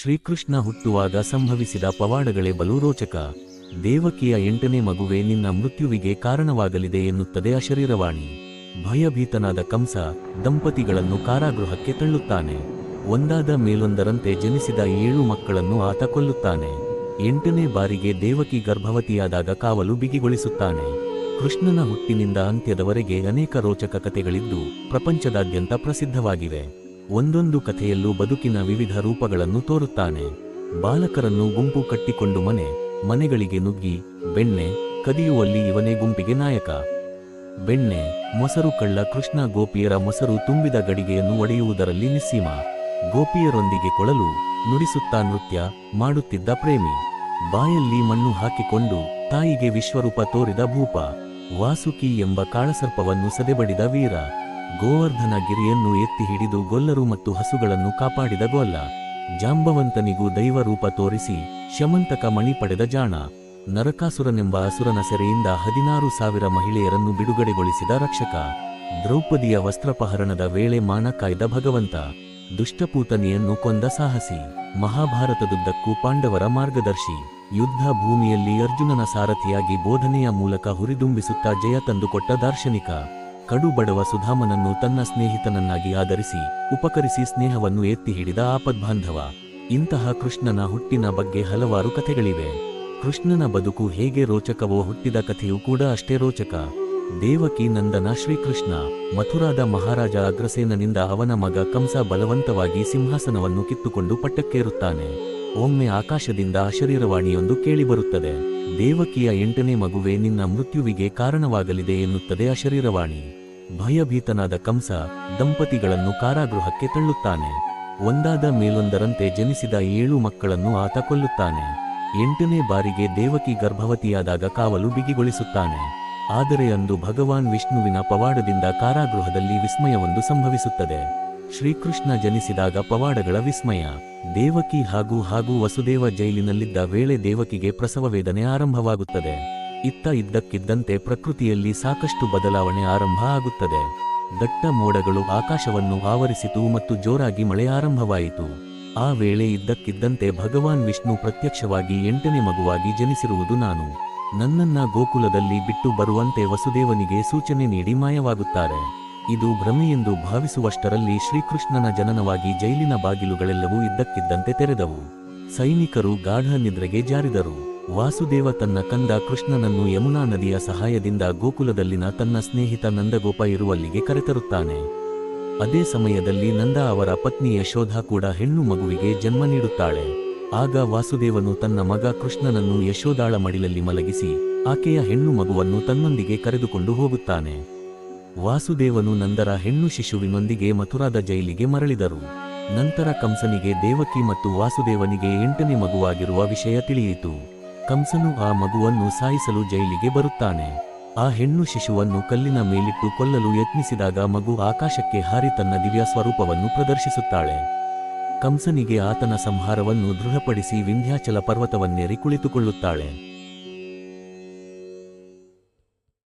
ಶ್ರೀಕೃಷ್ಣ ಹುಟ್ಟುವಾಗ ಸಂಭವಿಸಿದ ಪವಾಡಗಳೇ ಬಲು ರೋಚಕ. ದೇವಕಿಯ 8ನೇ ಮಗುವೇ ನಿನ್ನ ಮೃತ್ಯುವಿಗೆ ಕಾರಣವಾಗಲಿದೆ ಎನ್ನುತ್ತದೆ ಅಶರೀರವಾಣಿ. ಭಯಭೀತನಾದ ಕಂಸ ದಂಪತಿಗಳನ್ನು ಕಾರಾಗೃಹಕ್ಕೆ ತಳ್ಳುತ್ತಾನೆ. ಒಂದಾದ ಮೇಲೊಂದರಂತೆ ಜನಿಸಿದ 7 ಮಕ್ಕಳನ್ನು ಆತ ಕೊಲ್ಲುತ್ತಾನೆ. 8ನೇ ಬಾರಿಗೆ ದೇವಕಿ ಗರ್ಭವತಿಯಾದಾಗ ಕಾವಲು ಬಿಗಿಗೊಳಿಸುತ್ತಾನೆ. ಕೃಷ್ಣನ ಹುಟ್ಟಿನಿಂದ ಅಂತ್ಯದವರೆಗೆ ಅನೇಕ ರೋಚಕ ಕಥೆಗಳಿದ್ದು ಪ್ರಪಂಚದಾದ್ಯಂತ ಪ್ರಸಿದ್ಧವಾಗಿವೆ. ಒಂದೊಂದು ಕಥೆಯಲ್ಲೂ ಬದುಕಿನ ವಿವಿಧ ರೂಪಗಳನ್ನು ತೋರುತ್ತಾನೆ. ಬಾಲಕರನ್ನು ಗುಂಪು ಕಟ್ಟಿಕೊಂಡು ಮನೆಗಳಿಗೆ ನುಗ್ಗಿ ಬೆಣ್ಣೆ ಕದಿಯುವಲ್ಲಿ ಇವನೇ ಗುಂಪಿಗೆ ನಾಯಕ. ಬೆಣ್ಣೆ ಮೊಸರು ಕಳ್ಳ ಕೃಷ್ಣ ಗೋಪಿಯರ ಮೊಸರು ತುಂಬಿದ ಗಡಿಗೆಯನ್ನು ಒಡೆಯುವುದರಲ್ಲಿ ನಿಸ್ಸೀಮ. ಗೋಪಿಯರೊಂದಿಗೆ ಕೊಳಲು ನುಡಿಸುತ್ತಾ ನೃತ್ಯ ಮಾಡುತ್ತಿದ್ದ ಪ್ರೇಮಿ. ಬಾಯಲ್ಲಿ ಮಣ್ಣು ಹಾಕಿಕೊಂಡು ತಾಯಿಗೆ ವಿಶ್ವರೂಪ ತೋರಿದ ಭೂಪ. ವಾಸುಕಿ ಎಂಬ ಕಾಳಸರ್ಪವನ್ನು ಸದೆಬಡಿದ ವೀರ. ಗೋವರ್ಧನ ಗಿರಿಯನ್ನು ಎತ್ತಿ ಹಿಡಿದು ಗೊಲ್ಲರು ಮತ್ತು ಹಸುಗಳನ್ನು ಕಾಪಾಡಿದ ಗೊಲ್ಲ. ಜಾಂಬವಂತನಿಗೂ ದೈವರೂಪ ತೋರಿಸಿ ಶಮಂತಕ ಮಣಿ ಪಡೆದ ಜಾಣ. ನರಕಾಸುರನೆಂಬ ಅಸುರನ ಸೆರೆಯಿಂದ 16,000 ಮಹಿಳೆಯರನ್ನು ಬಿಡುಗಡೆಗೊಳಿಸಿದ ರಕ್ಷಕ. ದ್ರೌಪದಿಯ ವಸ್ತ್ರಪಹರಣದ ವೇಳೆ ಮಾನ ಕಾಯ್ದ ಭಗವಂತ. ದುಷ್ಟಪೂತನಿಯನ್ನು ಕೊಂದ ಸಾಹಸಿ. ಮಹಾಭಾರತದುದ್ದಕ್ಕೂ ಪಾಂಡವರ ಮಾರ್ಗದರ್ಶಿ. ಯುದ್ಧ ಭೂಮಿಯಲ್ಲಿ ಅರ್ಜುನನ ಸಾರಥಿಯಾಗಿ ಬೋಧನೆಯ ಮೂಲಕ ಹುರಿದುಂಬಿಸುತ್ತಾ ಜಯ ತಂದುಕೊಟ್ಟ ದಾರ್ಶನಿಕ. ಕಡು ಬಡವ ಸುಧಾಮನನ್ನು ತನ್ನ ಸ್ನೇಹಿತನನ್ನಾಗಿ ಆಧರಿಸಿ ಉಪಕರಿಸಿ ಸ್ನೇಹವನ್ನು ಎತ್ತಿ ಹಿಡಿದ ಆಪದ್ಬಾಂಧವ. ಇಂತಹ ಕೃಷ್ಣನ ಹುಟ್ಟಿನ ಬಗ್ಗೆ ಹಲವಾರು ಕಥೆಗಳಿವೆ. ಕೃಷ್ಣನ ಬದುಕು ಹೇಗೆ ರೋಚಕವೋ ಹುಟ್ಟಿದ ಕಥೆಯೂ ಕೂಡ ಅಷ್ಟೇ ರೋಚಕ. ದೇವಕಿ ನಂದನ ಶ್ರೀಕೃಷ್ಣ. ಮಥುರಾದ ಮಹಾರಾಜ ಅಗ್ರಸೇನನಿಂದ ಅವನ ಮಗ ಕಂಸ ಬಲವಂತವಾಗಿ ಸಿಂಹಾಸನವನ್ನು ಕಿತ್ತುಕೊಂಡು ಪಟ್ಟಕ್ಕೇರುತ್ತಾನೆ. ಒಮ್ಮೆ ಆಕಾಶದಿಂದ ಅಶರೀರವಾಣಿಯೊಂದು ಕೇಳಿಬರುತ್ತದೆ. ದೇವಕಿಯ 8ನೇ ಮಗುವೇ ನಿನ್ನ ಮೃತ್ಯುವಿಗೆ ಕಾರಣವಾಗಲಿದೆ ಎನ್ನುತ್ತದೆ ಅಶರೀರವಾಣಿ. ಭಯಭೀತನಾದ ಕಂಸ ದಂಪತಿಗಳನ್ನು ಕಾರಾಗೃಹಕ್ಕೆ ತಳ್ಳುತ್ತಾನೆ. ಒಂದಾದ ಮೇಲೊಂದರಂತೆ ಜನಿಸಿದ 7 ಮಕ್ಕಳನ್ನು ಆತ ಕೊಲ್ಲುತ್ತಾನೆ. 8ನೇ ಬಾರಿಗೆ ದೇವಕಿ ಗರ್ಭವತಿಯಾದಾಗ ಕಾವಲು ಬಿಗಿಗೊಳಿಸುತ್ತಾನೆ. ಆದರೆ ಅಂದು ಭಗವಾನ್ ವಿಷ್ಣುವಿನ ಪವಾಡದಿಂದ ಕಾರಾಗೃಹದಲ್ಲಿ ವಿಸ್ಮಯವೊಂದು ಸಂಭವಿಸುತ್ತದೆ. ಶ್ರೀಕೃಷ್ಣ ಜನಿಸಿದಾಗ ಪವಾಡಗಳ ವಿಸ್ಮಯ. ದೇವಕಿ ಹಾಗೂ ವಸುದೇವ ಜೈಲಿನಲ್ಲಿದ್ದ ವೇಳೆ ದೇವಕಿಗೆ ಪ್ರಸವ ವೇದನೆ ಆರಂಭವಾಗುತ್ತದೆ. ಇದ್ದಕ್ಕಿದ್ದಂತೆ ಪ್ರಕೃತಿಯಲ್ಲಿ ಸಾಕಷ್ಟು ಬದಲಾವಣೆ ಆರಂಭ ಆಗುತ್ತದೆ. ದಟ್ಟ ಮೋಡಗಳು ಆಕಾಶವನ್ನು ಆವರಿಸಿತು ಮತ್ತು ಜೋರಾಗಿ ಮಳೆ ಆರಂಭವಾಯಿತು. ಆ ವೇಳೆ ಇದ್ದಕ್ಕಿದ್ದಂತೆ ಭಗವಾನ್ ವಿಷ್ಣು ಪ್ರತ್ಯಕ್ಷವಾಗಿ 8ನೇ ಮಗುವಾಗಿ ಜನಿಸಿರುವುದು ನಾನು. ನನ್ನನ್ನ ಗೋಕುಲದಲ್ಲಿ ಬಿಟ್ಟು ಬರುವಂತೆ ವಸುದೇವನಿಗೆ ಸೂಚನೆ ನೀಡಿ ಮಾಯವಾಗುತ್ತಾರೆ. ಇದು ಭ್ರಮೆಯೆಂದು ಭಾವಿಸುವಷ್ಟರಲ್ಲಿ ಶ್ರೀಕೃಷ್ಣನ ಜನನವಾಗಿ ಜೈಲಿನ ಬಾಗಿಲುಗಳೆಲ್ಲವೂ ಇದ್ದಕ್ಕಿದ್ದಂತೆ ತೆರೆದವು. ಸೈನಿಕರು ಗಾಢ ನಿದ್ರೆಗೆ ಜಾರಿದರು. ವಾಸುದೇವ ತನ್ನ ಕಂದ ಕೃಷ್ಣನನ್ನು ಯಮುನಾ ನದಿಯ ಸಹಾಯದಿಂದ ಗೋಕುಲದಲ್ಲಿನ ತನ್ನ ಸ್ನೇಹಿತ ನಂದಗೋಪ ಇರುವಲ್ಲಿಗೆ ಕರೆತರುತ್ತಾನೆ. ಅದೇ ಸಮಯದಲ್ಲಿ ನಂದ ಅವರ ಪತ್ನಿ ಯಶೋಧ ಕೂಡ ಹೆಣ್ಣು ಮಗುವಿಗೆ ಜನ್ಮ ನೀಡುತ್ತಾಳೆ. ಆಗ ವಾಸುದೇವನು ತನ್ನ ಮಗ ಕೃಷ್ಣನನ್ನು ಯಶೋದಾಳ ಮಡಿಲಲ್ಲಿ ಮಲಗಿಸಿ ಆಕೆಯ ಹೆಣ್ಣು ಮಗುವನ್ನು ತನ್ನೊಂದಿಗೆ ಕರೆದುಕೊಂಡು ಹೋಗುತ್ತಾನೆ. ವಾಸುದೇವನು ನಂದರ ಹೆಣ್ಣು ಶಿಶುವಿನೊಂದಿಗೆ ಮಥುರಾದ ಜೈಲಿಗೆ ಮರಳಿದರು. ನಂತರ ಕಂಸನಿಗೆ ದೇವಕಿ ಮತ್ತು ವಾಸುದೇವನಿಗೆ 8ನೇ ಮಗುವಾಗಿರುವ ವಿಷಯ ತಿಳಿಯಿತು. ಕಂಸನು ಆ ಮಗುವನ್ನು ಸಾಯಿಸಲು ಜೈಲಿಗೆ ಬರುತ್ತಾನೆ. ಆ ಹೆಣ್ಣು ಶಿಶುವನ್ನು ಕಲ್ಲಿನ ಮೇಲಿಟ್ಟು ಕೊಲ್ಲಲು ಯತ್ನಿಸಿದಾಗ ಮಗು ಆಕಾಶಕ್ಕೆ ಹಾರಿ ತನ್ನ ದಿವ್ಯ ಸ್ವರೂಪವನ್ನು ಪ್ರದರ್ಶಿಸುತ್ತಾಳೆ. ಕಂಸನಿಗೆ ಆತನ ಸಂಹಾರವನ್ನು ದೃಢಪಡಿಸಿ ವಿಂಧ್ಯಾಚಲ ಪರ್ವತವನ್ನೇರಿ ಕುಳಿತುಕೊಳ್ಳುತ್ತಾಳೆ.